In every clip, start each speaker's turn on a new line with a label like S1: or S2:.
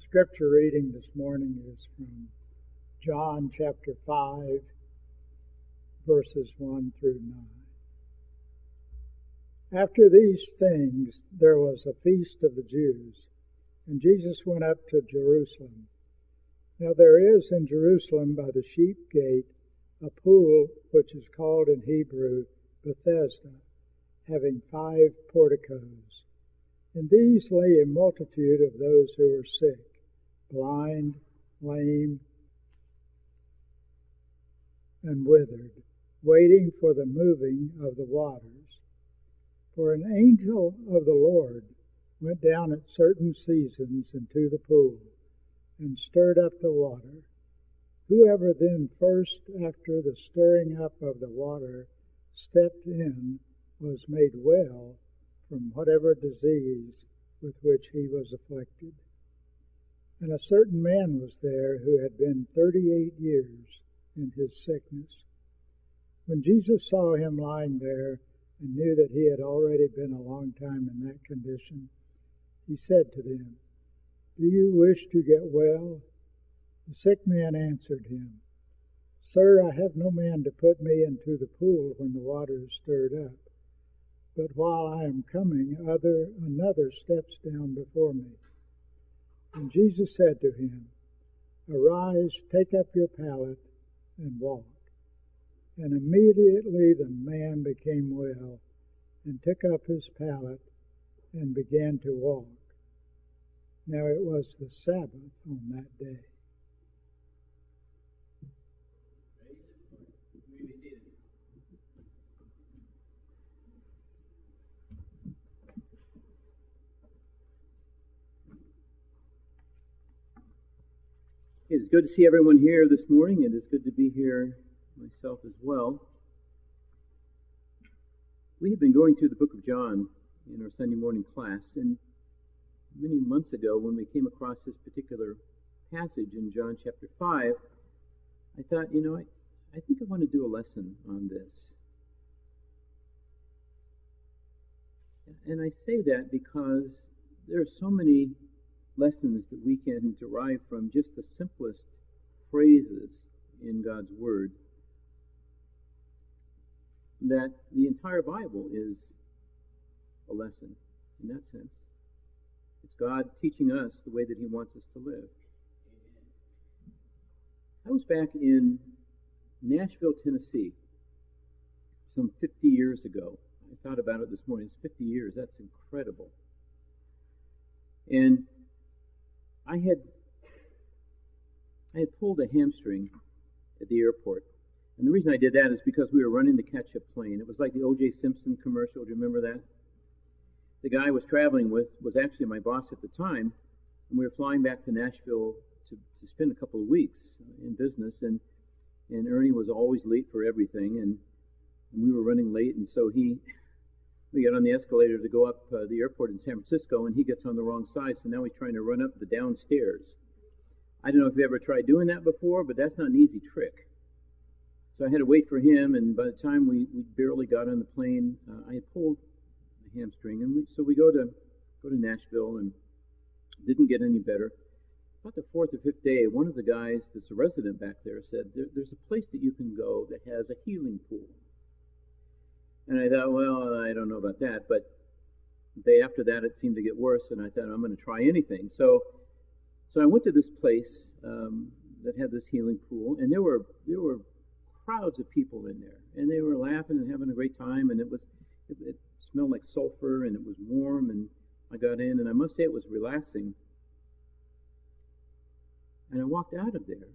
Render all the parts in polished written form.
S1: Scripture reading this morning is from John chapter 5, verses 1 through 9. After these things there was a feast of the Jews, and Jesus went up to Jerusalem. Now there is in Jerusalem by the sheep gate a pool which is called in Hebrew Bethesda, having 5 porticos. In these lay a multitude of those who were sick, blind, lame, and withered, waiting for the moving of the waters. For an angel of the Lord went down at certain seasons into the pool, and stirred up the water. Whoever then first, after the stirring up of the water, stepped in, was made well from whatever disease with which he was afflicted. And a certain man was there who had been 38 years in his sickness. When Jesus saw him lying there, and knew that he had already been a long time in that condition, he said to them, "Do you wish to get well?" The sick man answered him, "Sir, I have no man to put me into the pool when the water is stirred up. But while I am coming, another steps down before me." And Jesus said to him, "Arise, take up your pallet, and walk." And immediately the man became well, and took up his pallet, and began to walk. Now it was the Sabbath on that day.
S2: It's good to see everyone here this morning. It is good to be here myself as well. We have been going through the book of John in our Sunday morning class, and many months ago when we came across this particular passage in John chapter 5, I thought, I think I want to do a lesson on this. And I say that because there are so many lessons that we can derive from just the simplest phrases in God's Word, that the entire Bible is a lesson in that sense. It's God teaching us the way that He wants us to live. I was back in Nashville, Tennessee, some 50 years ago. I thought about it this morning. It's 50 years. That's incredible. And I had pulled a hamstring at the airport. And the reason I did that is because we were running to catch a plane. It was like the O.J. Simpson commercial. Do you remember that? The guy I was traveling with was actually my boss at the time. And we were flying back to Nashville to spend a couple of weeks in business. And Ernie was always late for everything. And we were running late. And so we got on the escalator to go up the airport in San Francisco, and he gets on the wrong side, so now he's trying to run up the downstairs. I don't know if you ever tried doing that before, but that's not an easy trick. So I had to wait for him, and by the time we barely got on the plane, I had pulled the hamstring, and so we go to Nashville, and didn't get any better. About the 4th or 5th day, one of the guys that's a resident back there said, there's a place that you can go that has a healing pool. And I thought, well, I don't know about that. But the day after that, it seemed to get worse, and I thought, I'm going to try anything. So I went to this place that had this healing pool, and there were crowds of people in there, and they were laughing and having a great time, and it smelled like sulfur, and it was warm, and I got in, and I must say it was relaxing. And I walked out of there,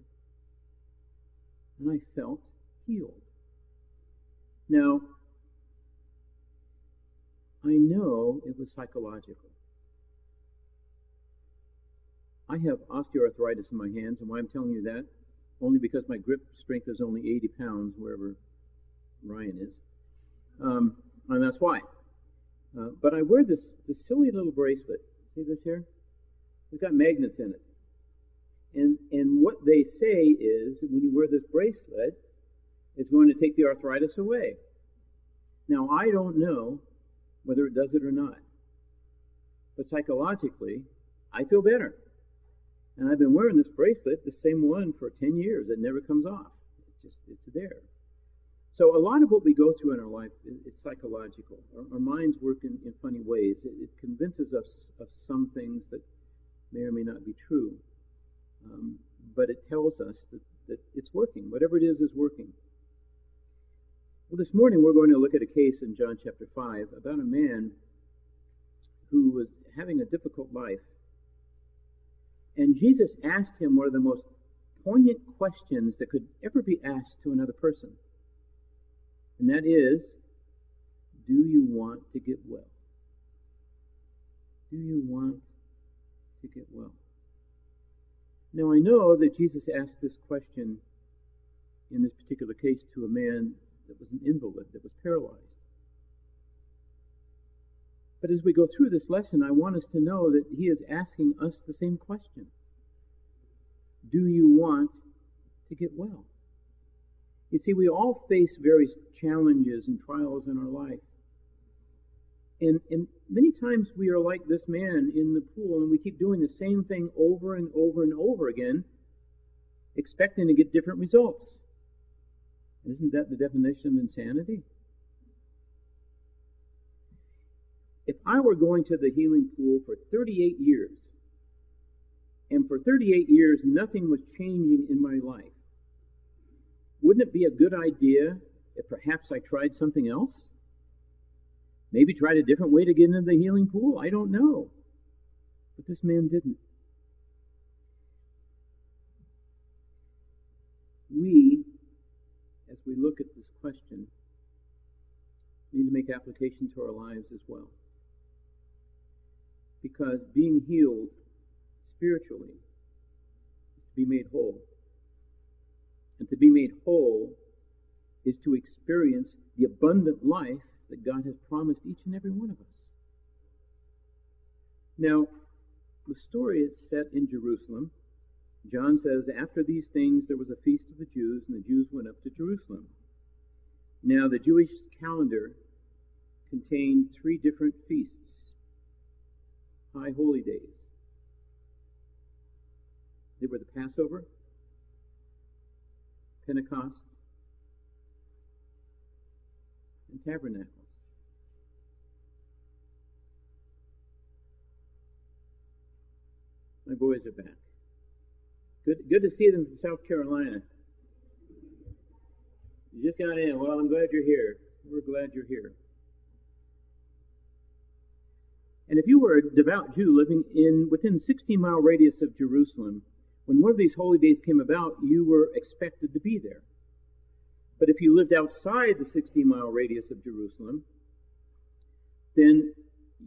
S2: and I felt healed. Now, I know it was psychological. I have osteoarthritis in my hands, and why I'm telling you that? Only because my grip strength is only 80 pounds, wherever Ryan is. And that's why. But I wear this silly little bracelet. See this here? It's got magnets in it. And what they say is, when you wear this bracelet, it's going to take the arthritis away. Now, I don't know whether it does it or not. But psychologically, I feel better. And I've been wearing this bracelet, the same one, for 10 years. It never comes off. It's there. So a lot of what we go through in our life is psychological. Our minds work in funny ways. It convinces us of some things that may or may not be true. But it tells us that it's working. Whatever it is working. Well, this morning we're going to look at a case in John chapter 5 about a man who was having a difficult life. And Jesus asked him one of the most poignant questions that could ever be asked to another person. And that is, do you want to get well? Do you want to get well? Now, I know that Jesus asked this question in this particular case to a man that was an invalid, that was paralyzed. But as we go through this lesson, I want us to know that he is asking us the same question. Do you want to get well? You see, we all face various challenges and trials in our life. And many times we are like this man in the pool, and we keep doing the same thing over and over and over again, expecting to get different results. Isn't that the definition of insanity? If I were going to the healing pool for 38 years, and for 38 years nothing was changing in my life, wouldn't it be a good idea if perhaps I tried something else? Maybe tried a different way to get into the healing pool? I don't know. But this man didn't. We, as we look at this question, need to make application to our lives as well. Because being healed spiritually is to be made whole. And to be made whole is to experience the abundant life that God has promised each and every one of us. Now, the story is set in Jerusalem. John says, after these things there was a feast of the Jews, and the Jews went up to Jerusalem. Now, the Jewish calendar contained 3 different feasts, high holy days. They were the Passover, Pentecost, and Tabernacles. My boys are back. Good to see them from South Carolina. You just got in. Well, I'm glad you're here. We're glad you're here. And if you were a devout Jew living within 16-mile radius of Jerusalem, when one of these holy days came about, you were expected to be there. But if you lived outside the 16-mile radius of Jerusalem, then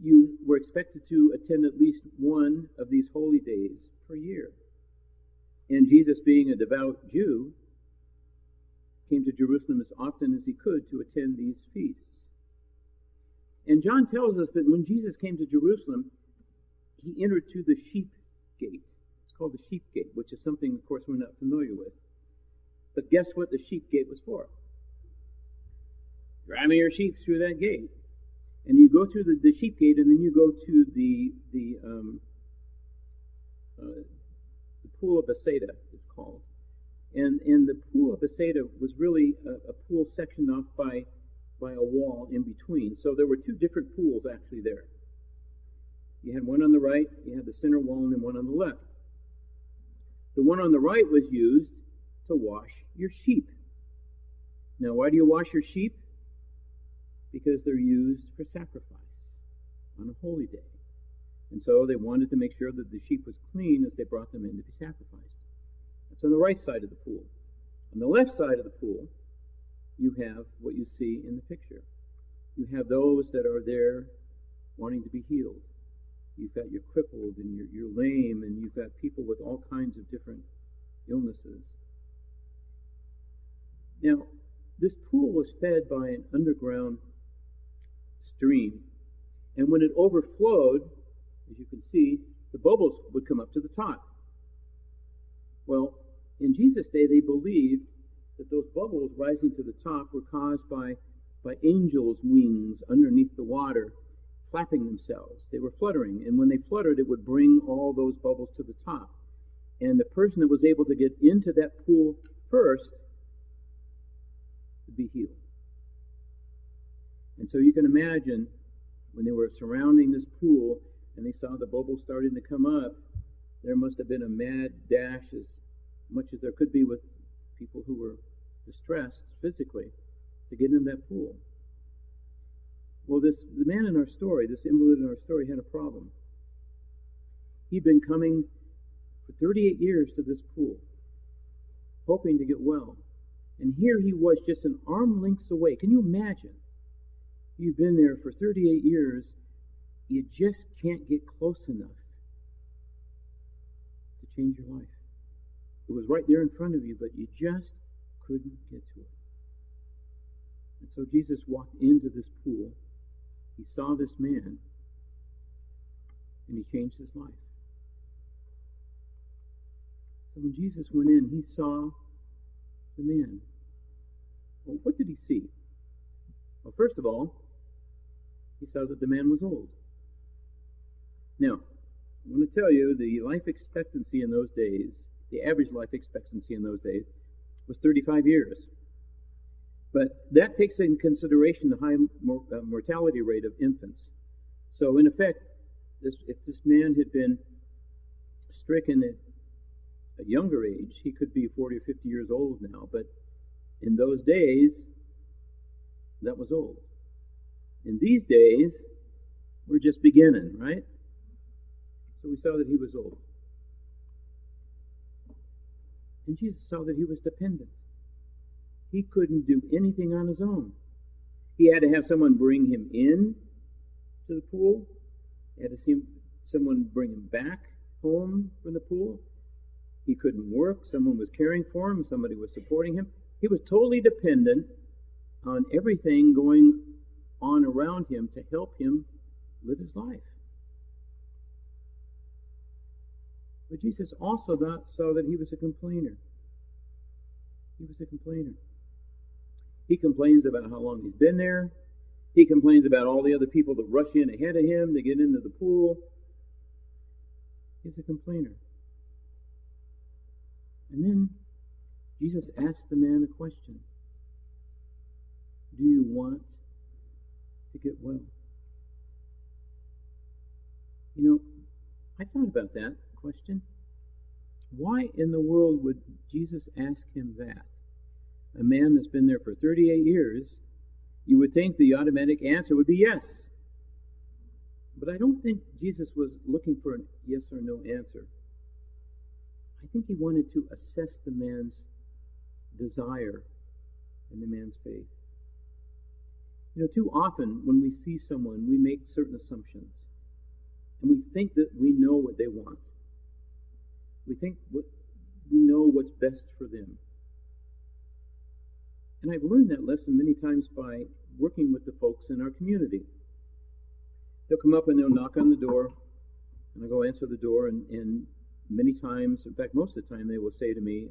S2: you were expected to attend at least one of these holy days per year. And Jesus, being a devout Jew, came to Jerusalem as often as he could to attend these feasts. And John tells us that when Jesus came to Jerusalem, he entered through the sheep gate. It's called the sheep gate, which is something, of course, we're not familiar with. But guess what the sheep gate was for? Driving your sheep through that gate. And you go through the sheep gate, and then you go to the pool of Bethesda, it's called. And the pool of Bethesda was really a pool sectioned off by a wall in between. So there were 2 different pools actually there. You had one on the right, you had the center wall, and then one on the left. The one on the right was used to wash your sheep. Now, why do you wash your sheep? Because they're used for sacrifice on a holy day. And so they wanted to make sure that the sheep was clean as they brought them in to be sacrificed. That's on the right side of the pool. On the left side of the pool, you have what you see in the picture. You have those that are there wanting to be healed. You've got your crippled and you're lame, and you've got people with all kinds of different illnesses. Now, this pool was fed by an underground stream, and when it overflowed, as you can see, the bubbles would come up to the top. Well, in Jesus' day, they believed that those bubbles rising to the top were caused by angels' wings underneath the water, flapping themselves. They were fluttering, and when they fluttered, it would bring all those bubbles to the top. And the person that was able to get into that pool first would be healed. And so you can imagine when they were surrounding this pool and they saw the bubbles starting to come up, there must have been a mad dash, as much as there could be with people who were distressed physically, to get in that pool. Well, the man in our story, this invalid in our story, had a problem. He'd been coming for 38 years to this pool, hoping to get well. And here he was just an arm length away. Can you imagine? You've been there for 38 years, you just can't get close enough to change your life. It was right there in front of you, but you just couldn't get to it. And so Jesus walked into this pool. He saw this man, and he changed his life. So when Jesus went in, he saw the man. Well, what did he see? Well, first of all, he saw that the man was old. Now, I want to tell you, the life expectancy in those days, the average life expectancy in those days, was 35 years. But that takes in consideration the high mortality rate of infants. So in effect, if this man had been stricken at a younger age, he could be 40 or 50 years old now. But in those days, that was old. In these days, we're just beginning, right? So we saw that he was old. And Jesus saw that he was dependent. He couldn't do anything on his own. He had to have someone bring him in to the pool. He had to see someone bring him back home from the pool. He couldn't work. Someone was caring for him. Somebody was supporting him. He was totally dependent on everything going on around him to help him live his life. But Jesus also saw that he was a complainer. He was a complainer. He complains about how long he's been there. He complains about all the other people that rush in ahead of him to get into the pool. He's a complainer. And then Jesus asked the man a question. Do you want to get well? You know, I thought about that question. Why in the world would Jesus ask him that? A man that's been there for 38 years, you would think the automatic answer would be yes. But I don't think Jesus was looking for a yes or no answer. I think he wanted to assess the man's desire and the man's faith. You know, too often when we see someone, we make certain assumptions. And we think that we know what they want. We think we know what's best for them. And I've learned that lesson many times by working with the folks in our community. They'll come up and they'll knock on the door, and I'll go answer the door, and many times, in fact, most of the time, they will say to me,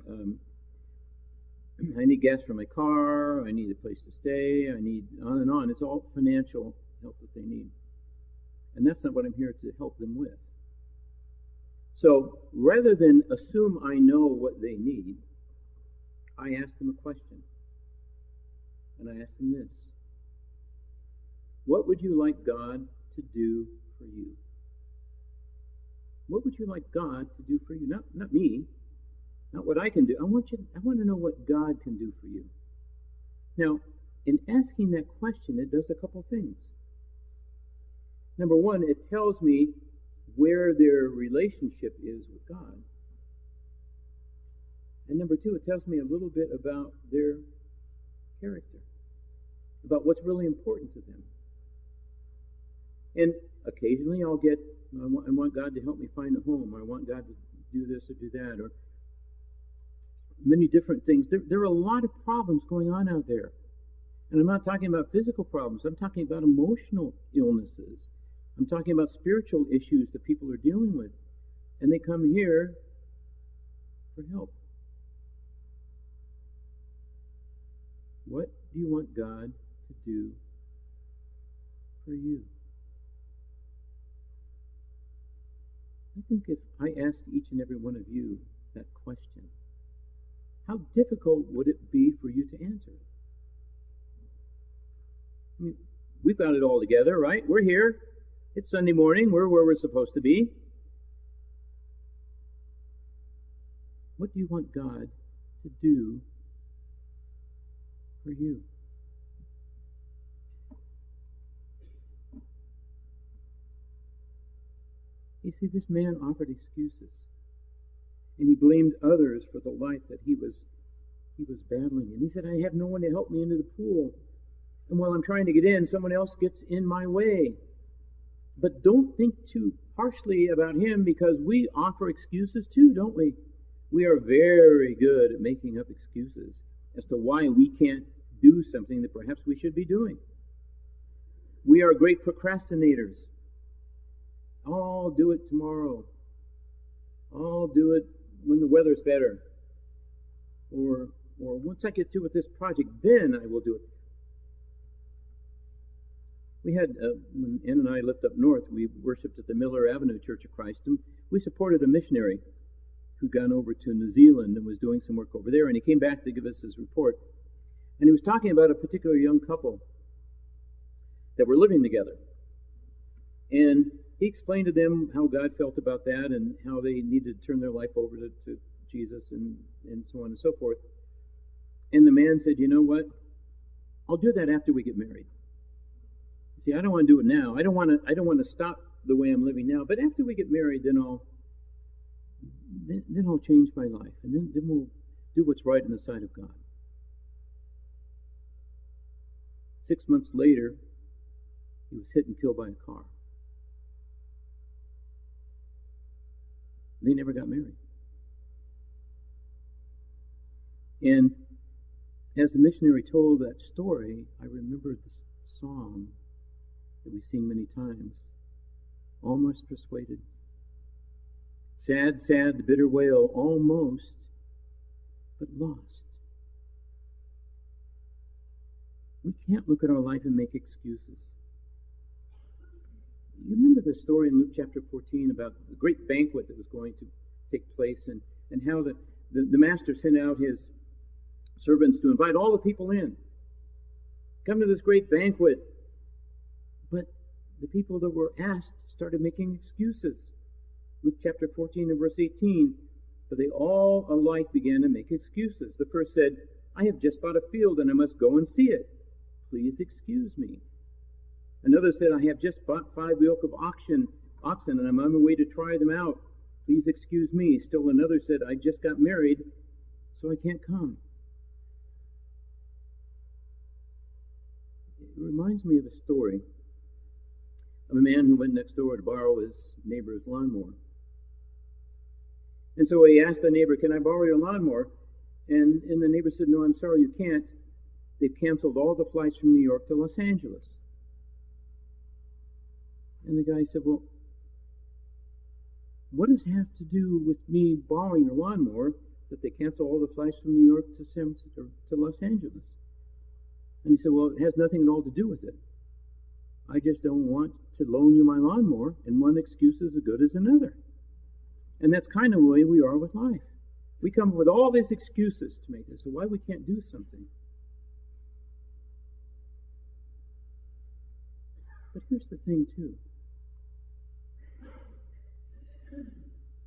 S2: I need gas for my car, I need a place to stay, I need on and on. It's all financial help that they need. And that's not what I'm here to help them with. So rather than assume I know what they need, I ask them a question. And I ask them this. What would you like God to do for you? What would you like God to do for you? Not me. Not what I can do. I want to know what God can do for you. Now, in asking that question, it does a couple things. Number one, it tells me where their relationship is with God. And number two, it tells me a little bit about their character, about what's really important to them. And occasionally I'll get, I want God to help me find a home, or I want God to do this or do that, or many different things. There are a lot of problems going on out there. And I'm not talking about physical problems. I'm talking about emotional illnesses. I'm talking about spiritual issues that people are dealing with. And they come here for help. What do you want God to do for you? I think if I asked each and every one of you that question, how difficult would it be for you to answer it? I mean, we've got it all together, right? We're here. It's Sunday morning. We're where we're supposed to be. What do you want God to do for you? You see, this man offered excuses, and he blamed others for the life that he was battling. And he said, I have no one to help me into the pool. And while I'm trying to get in, someone else gets in my way. But don't think too harshly about him, because we offer excuses too, don't we? We are very good at making up excuses as to why we can't do something that perhaps we should be doing. We are great procrastinators. I'll do it tomorrow. I'll do it when the weather's better. Or once I get through with this project, then I will do it. We had, when Ann and I lived up north, we worshipped at the Miller Avenue Church of Christ, and we supported a missionary who'd gone over to New Zealand and was doing some work over there, and he came back to give us his report. And he was talking about a particular young couple that were living together. And he explained to them how God felt about that and how they needed to turn their life over to Jesus and so on and so forth. And the man said, you know what? I'll do that after we get married. See, I don't want to do it now. I don't want to stop the way I'm living now. But after we get married, then I'll change my life, and then we'll do what's right in the sight of God. 6 months later, he was hit and killed by a car. They never got married. And as the missionary told that story, I remembered the song that we sing many times, Almost Persuaded. Sad, sad, the bitter wail, almost, but lost. We can't look at our life and make excuses. You remember the story in Luke chapter 14 about the great banquet that was going to take place, and how the master sent out his servants to invite all the people in. Come to this great banquet. But the people that were asked started making excuses. Luke chapter 14 and verse 18. But they all alike began to make excuses. The first said, I have just bought a field and I must go and see it. Please excuse me. Another said, I have just bought 5 yoke of oxen and I'm on my way to try them out. Please excuse me. Still another said, I just got married, so I can't come. It reminds me of a story of a man who went next door to borrow his neighbor's lawnmower. And so he asked the neighbor, can I borrow your lawnmower? And the neighbor said, no, I'm sorry, you can't. They've canceled all the flights from New York to Los Angeles. And the guy said, well, what does it have to do with me borrowing your lawnmower that they cancel all the flights from New York to Los Angeles? And he said, well, it has nothing at all to do with it. I just don't want to loan you my lawnmower, and one excuse is as good as another. And that's kind of the way we are with life. We come up with all these excuses to make this, so why we can't do something. But here's the thing, too.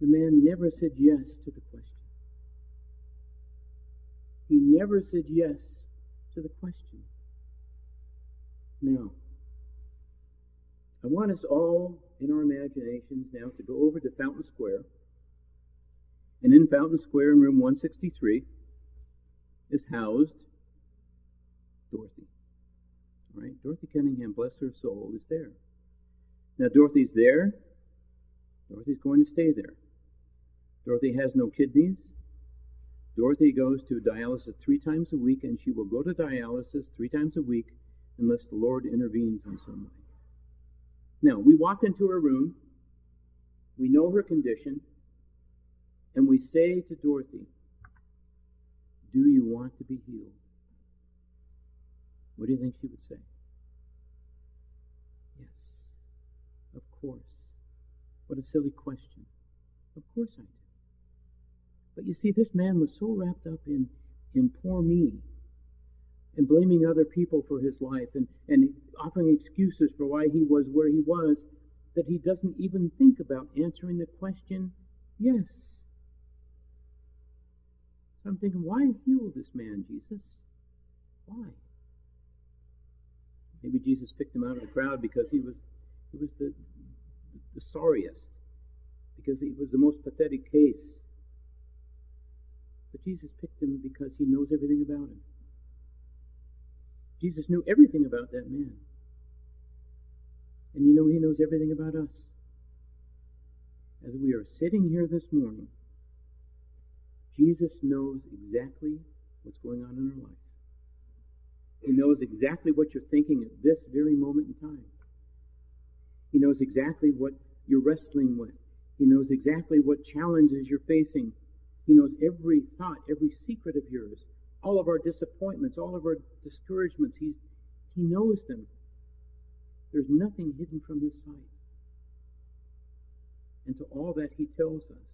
S2: The man never said yes to the question. He never said yes to the question. Now, I want us all in our imaginations now to go over to Fountain Square. And in Fountain Square in room 163 is housed Dorothy. All right? Dorothy Cunningham, bless her soul, is there. Now, Dorothy's there. Dorothy's going to stay there. Dorothy has no kidneys. Dorothy goes to dialysis 3 times a week, and she will go to dialysis 3 times a week unless the Lord intervenes in some way. Now, we walk into her room, we know her condition, and we say to Dorothy, do you want to be healed? What do you think she would say? Yes, of course. What a silly question. Of course I do. But you see, this man was so wrapped up in poor me, and blaming other people for his life, and offering excuses for why he was where he was, that he doesn't even think about answering the question, yes. So I'm thinking, why heal this man, Jesus? Why? Maybe Jesus picked him out of the crowd because he was the sorriest, because he was the most pathetic case. But Jesus picked him because he knows everything about him. Jesus knew everything about that man. And you know, he knows everything about us. As we are sitting here this morning, Jesus knows exactly what's going on in our life. He knows exactly what you're thinking at this very moment in time. He knows exactly what you're wrestling with. He knows exactly what challenges you're facing. He knows every thought, every secret of yours, all of our disappointments, all of our discouragements. He knows them. There's nothing hidden from his sight. And to all that he tells us,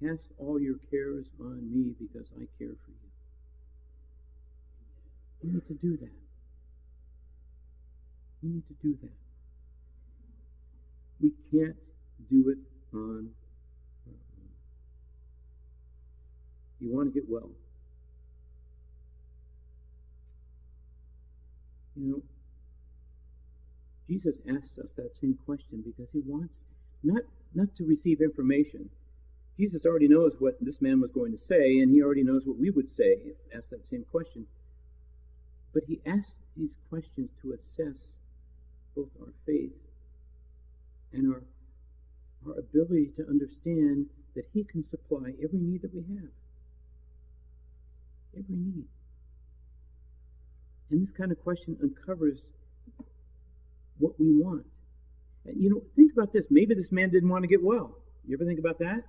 S2: cast all your cares on me because I care for you. We need to do that. We need to do that. We can't do it on our own. You want to get well. You know, Jesus asks us that same question because he wants not to receive information. Jesus already knows what this man was going to say, and he already knows what we would say if asked that same question. But he asks these questions to assess both our faith and our ability to understand that he can supply every need that we have. Every need. And this kind of question uncovers what we want. And you know, think about this. Maybe this man didn't want to get well. You ever think about that?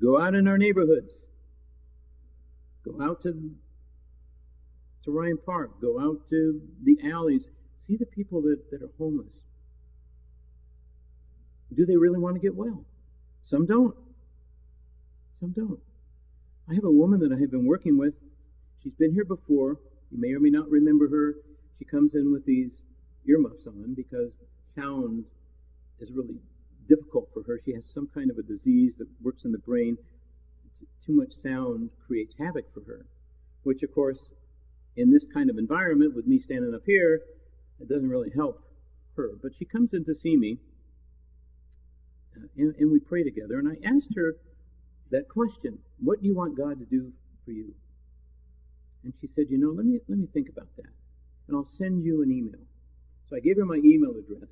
S2: Go out in our neighborhoods. Go out to Ryan Park. Go out to the alleys. See the people that are homeless. Do they really want to get well? Some don't. Some don't. I have a woman that I have been working with. She's been here before. You may or may not remember her. She comes in with these earmuffs on because sound is really difficult for her. She has some kind of a disease that works in the brain. Too much sound creates havoc for her, which, of course, in this kind of environment, with me standing up here, it doesn't really help her. But she comes in to see me, and we pray together. And I asked her that question, what do you want God to do for you? And she said, let me think about that, and I'll send you an email. So I gave her my email address,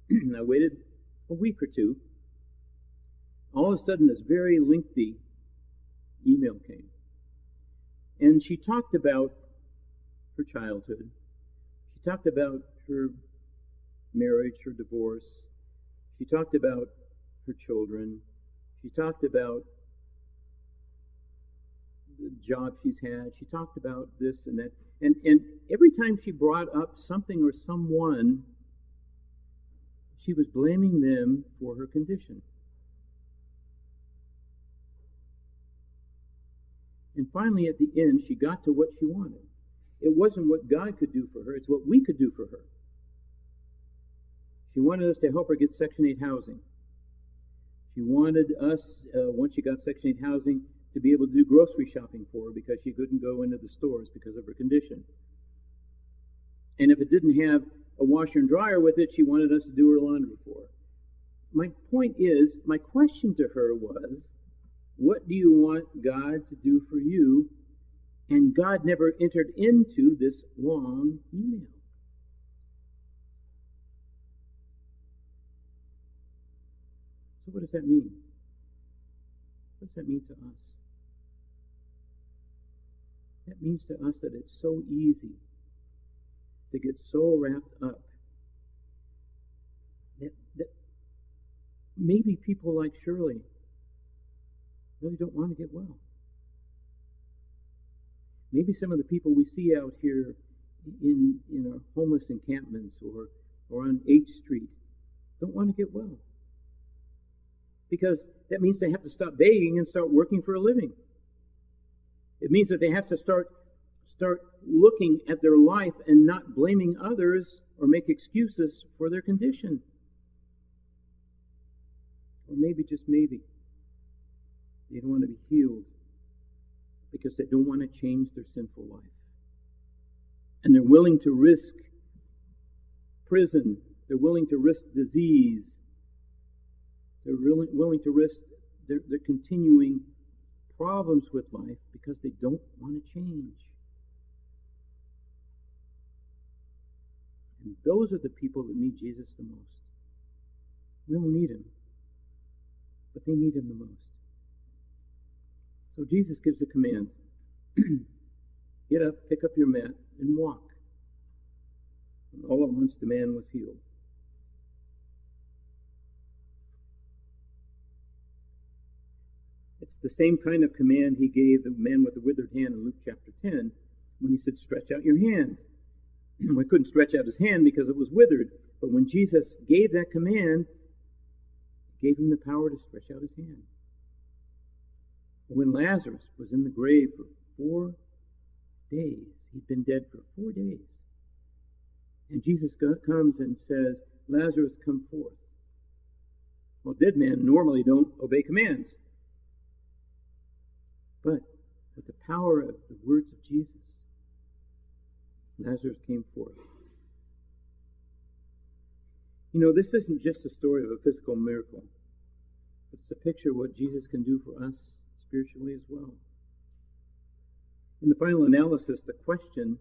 S2: and I waited a week or two. All of a sudden, this very lengthy email came. And she talked about her childhood. She talked about her marriage, her divorce. She talked about her children. She talked about the job she's had. She talked about this and that. And every time she brought up something or someone, she was blaming them for her condition. And finally, at the end, she got to what she wanted. It wasn't what God could do for her, it's what we could do for her. She wanted us to help her get Section 8 housing. She wanted us, once she got Section 8 housing, to be able to do grocery shopping for her because she couldn't go into the stores because of her condition. And if it didn't have a washer and dryer with it, she wanted us to do her laundry for her. My point is, my question to her was, what do you want God to do for you? And God never entered into this long email. So what does that mean? What does that mean to us? That means to us that it's so easy to get so wrapped up that maybe people like Shirley really don't want to get well. Maybe some of the people we see out here in our homeless encampments or on 8th Street don't want to get well. because that means they have to stop begging and start working for a living. It means that they have to start looking at their life and not blaming others or make excuses for their condition. Or maybe, just maybe, they don't want to be healed because they don't want to change their sinful life. And they're willing to risk prison. They're willing to risk disease. They're willing to risk their continuing problems with life because they don't want to change. And those are the people that need Jesus the most. We all need him, but they need him the most. So Jesus gives the command, get up, pick up your mat, and walk. And all at once the man was healed. It's the same kind of command he gave the man with the withered hand in Luke chapter 10 when he said, stretch out your hand. He couldn't stretch out his hand because it was withered. But when Jesus gave that command, he gave him the power to stretch out his hand. When Lazarus was in the grave for 4 days, he'd been dead for 4 days. And Jesus comes and says, Lazarus, come forth. Well, dead men normally don't obey commands. But with the power of the words of Jesus, Lazarus came forth. You know, this isn't just a story of a physical miracle. It's a picture of what Jesus can do for us spiritually as well. In the final analysis, the question,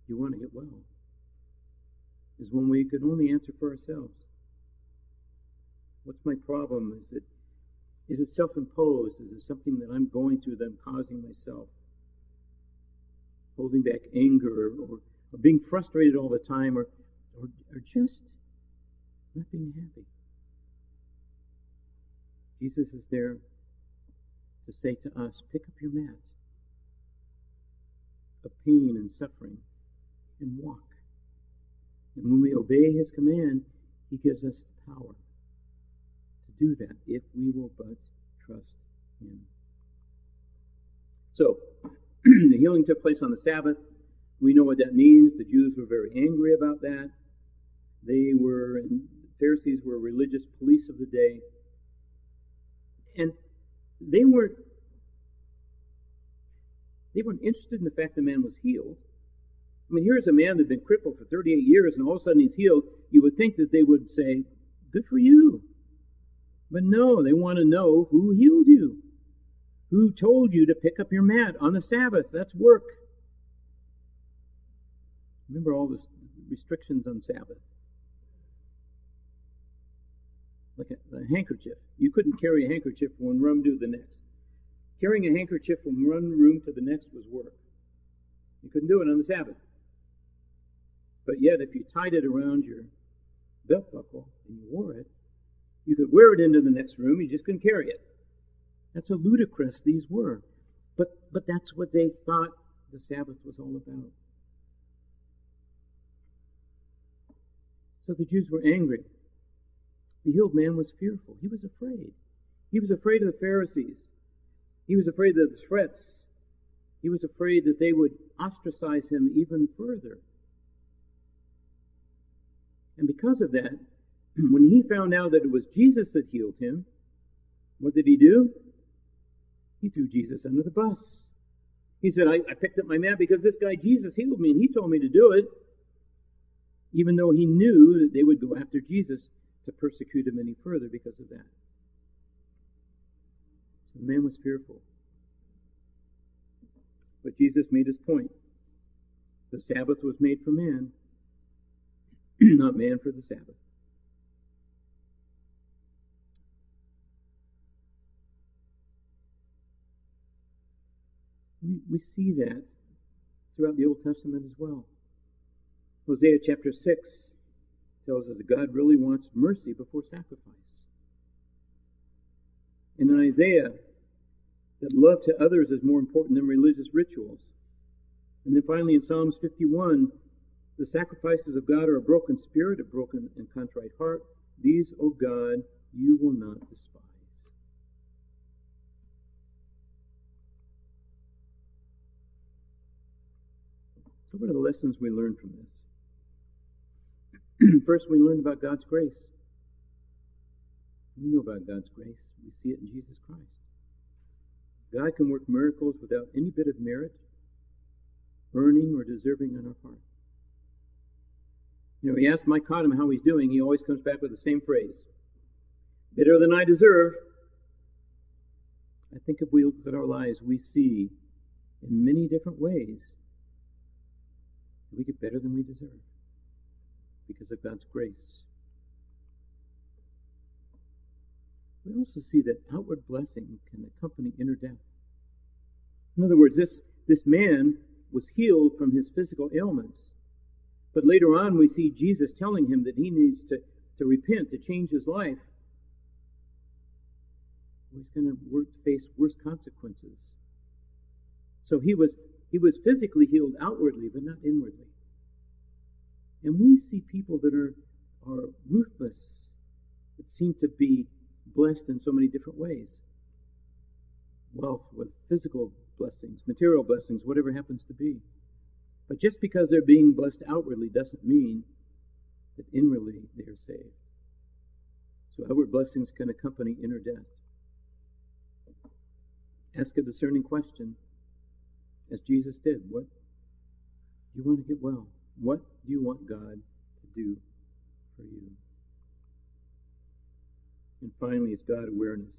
S2: do you want to get well, is one we can only answer for ourselves. What's my problem? Is it self-imposed? Is it something that I'm going through that I'm causing myself? Holding back anger or being frustrated all the time or just not being happy. Jesus is there to say to us, pick up your mat of pain and suffering and walk. And when we obey his command, he gives us the power to do that if we will but trust him. So, the healing took place on the Sabbath. We know what that means. The Jews were very angry about that. And Pharisees were religious police of the day. And they weren't interested in the fact the man was healed. I mean, here's a man that had been crippled for 38 years, and all of a sudden he's healed. You would think that they would say, good for you. But no, they want to know who healed you. Who told you to pick up your mat on the Sabbath? That's work. Remember all the restrictions on Sabbath. Like a handkerchief. You couldn't carry a handkerchief from one room to the next. Carrying a handkerchief from one room to the next was work. You couldn't do it on the Sabbath. But yet, if you tied it around your belt buckle and you wore it, you could wear it into the next room, you just couldn't carry it. That's how ludicrous these were. But that's what they thought the Sabbath was all about. So the Jews were angry. The healed man was fearful. He was afraid. He was afraid of the Pharisees. He was afraid of the threats. He was afraid that they would ostracize him even further. And because of that, when he found out that it was Jesus that healed him, what did he do? He threw Jesus under the bus. He said, I picked up my mat because this guy Jesus healed me and he told me to do it, even though he knew that they would go after Jesus to persecute him any further because of that. So the man was fearful. But Jesus made his point. The Sabbath was made for man, not man for the Sabbath. We see that throughout the Old Testament as well. Hosea chapter 6 tells us that God really wants mercy before sacrifice. And in Isaiah, that love to others is more important than religious rituals. And then finally in Psalms 51, the sacrifices of God are a broken spirit, a broken and contrite heart, These, O God, you will not despise. So what are the lessons we learn from this? First, we learned about God's grace. We know about God's grace. We see it in Jesus Christ. God can work miracles without any bit of merit, earning, or deserving on our part. You know, he asked Mike Cottam how he's doing. He always comes back with the same phrase. Better than I deserve. I think if we look at our lives, we see in many different ways that we get better than we deserve because of God's grace. We also see that outward blessing can accompany inner death. In other words, this man was healed from his physical ailments. But later on, we see Jesus telling him that he needs to repent, to change his life. He's going to face worse consequences. So he was physically healed outwardly, but not inwardly. And we see people that are ruthless, that seem to be blessed in so many different ways. Wealth, with physical blessings, material blessings, whatever happens to be. But just because they're being blessed outwardly doesn't mean that inwardly they are saved. So outward blessings can accompany inner death. Ask a discerning question, as Jesus did. What do you want to get well? What do you want God to do for you? And finally, it's God awareness.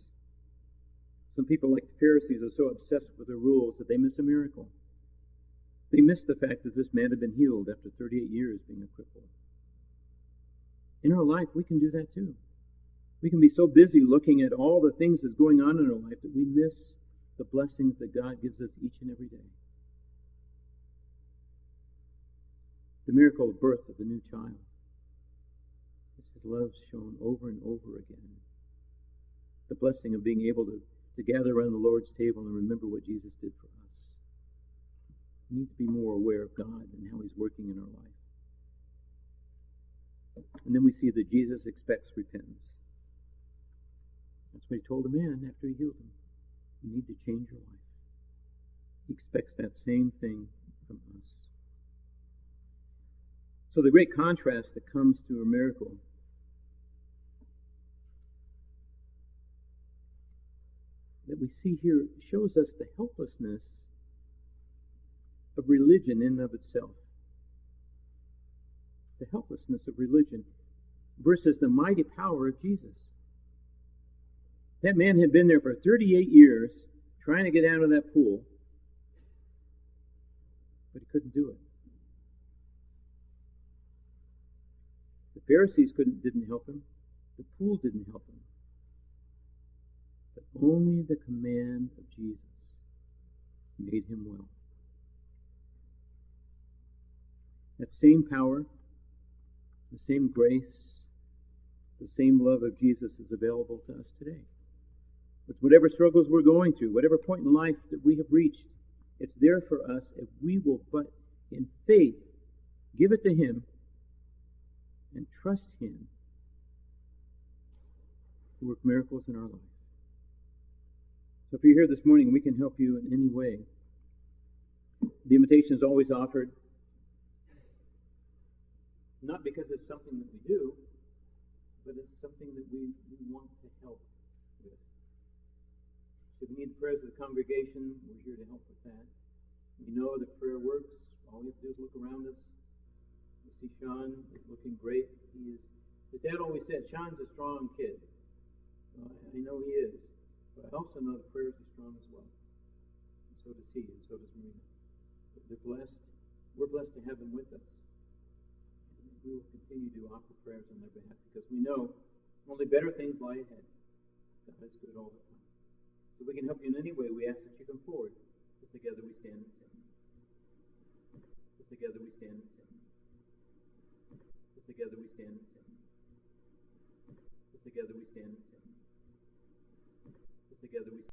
S2: Some people, like the Pharisees, are so obsessed with the rules that they miss a miracle. They miss the fact that this man had been healed after 38 years being a cripple. In our life, we can do that too. We can be so busy looking at all the things that's going on in our life that we miss the blessings that God gives us each and every day. The miracle of birth of the new child. This is love shown over and over again. The blessing of being able to gather around the Lord's table and remember what Jesus did for us. We need to be more aware of God and how He's working in our life. And then we see that Jesus expects repentance. That's what He told the man after He healed him. You need to change your life. He expects that same thing from us. So the great contrast that comes through a miracle that we see here shows us the helplessness of religion in and of itself. The helplessness of religion versus the mighty power of Jesus. That man had been there for 38 years trying to get out of that pool, but he couldn't do it. The Pharisees didn't help him. The pool didn't help him. But only the command of Jesus made him well. That same power, the same grace, the same love of Jesus is available to us today. With whatever struggles we're going through, whatever point in life that we have reached, it's there for us if we will but in faith give it to Him and trust Him to work miracles in our life. So if you're here this morning, we can help you in any way. The invitation is always offered, not because it's something that we do, but it's something that we want to help with. If we need the prayers of the congregation, we're here to help with that. We know that prayer works. All we have to do is look around us. We see Sean is looking great. His dad always said, Sean's a strong kid. I know he is. But I also know the prayers are strong as well. And so does he, and so does Marina. They're blessed. We're blessed to have them with us. And we will continue to offer prayers on their behalf because we know only better things lie ahead. God is good all the time. So we can help you in any way. We ask that you come forward. As together we stand and sing. As together we stand and sing. As together we stand and sing. As together we stand and sing. As together we